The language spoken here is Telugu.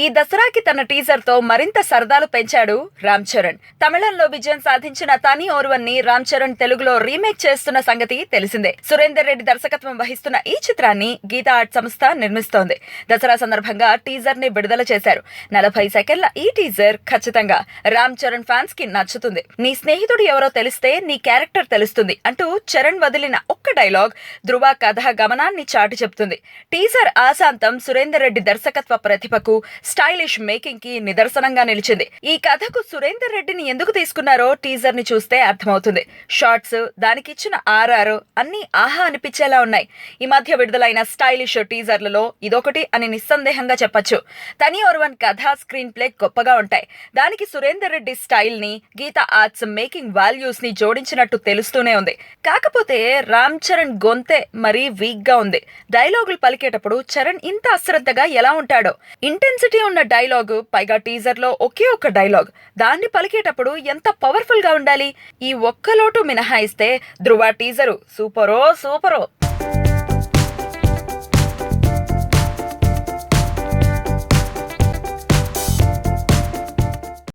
ఈ దసరాకి తన టీజర్ తో మరింత సరదాలు పెంచాడు రామ్ చరణ్. తమిళంలో విజయం సాధించిన తని ఓర్వన్ని రామ్ చరణ్ తెలుగులో రీమేక్ చేస్తున్న సంగతి తెలిసిందే. సురేందర్ రెడ్డి దర్శకత్వం వహిస్తున్న ఈ చిత్రాన్ని గీతా ఆర్ట్ సంస్థ నిర్మిస్తోంది. దసరా సందర్భంగా టీజర్ ని విడుదల చేశారు. 40 సెకండ్ల ఈ టీజర్ ఖచ్చితంగా రామ్ చరణ్ ఫ్యాన్స్ కి నచ్చుతుంది. నీ స్నేహితుడు ఎవరో తెలిస్తే నీ క్యారెక్టర్ తెలుస్తుంది అంటూ చరణ్ వదిలిన ఒక్క డైలాగ్ ధృవ కథ గమనాన్ని చాటి చెప్తుంది. టీజర్ ఆశాంతం సురేందర్ రెడ్డి దర్శకత్వ ప్రతిభకు, స్టైలిష్ మేకింగ్ కి నిదర్శనంగా నిలిచింది. ఈ కథకు సురేందర్ రెడ్డిని ఎందుకు తీసుకున్నారో టీజర్ ని చూస్తే అర్థమవుతుంది. షార్ట్స్, దానికిచ్చిన ఆర్ఆర్ అన్ని ఆహా అనిపించేలా ఉన్నాయి. ఈ మధ్య విడుదలైన స్టైలిష్ టీజర్లలో ఇదొకటి అని నిస్సందేహంగా చెప్పొచ్చు. తని ఓర్వన్ కథ, స్క్రీన్ ప్లే గొప్పగా ఉంటాయి. దానికి సురేందర్ రెడ్డి స్టైల్ ని, గీతా ఆర్ట్స్ మేకింగ్ వాల్యూస్ ని జోడించినట్టు తెలుస్తూనే ఉంది. కాకపోతే రామ్ చరణ్ గొంతే మరీ వీక్ గా ఉంది. డైలాగులు పలికేటప్పుడు చరణ్ ఇంత అశ్రద్ధగా ఎలా ఉంటాడో. ఇంటెన్సిటీ ఉన్న డైలాగు, పైగా టీజర్ లో ఒకే ఒక్క డైలాగ్, దాన్ని పలికేటప్పుడు ఎంత పవర్ఫుల్ గా ఉండాలి. ఈ ఒక్క లోటు మినహాయిస్తే ధృవ టీజరు సూపరో.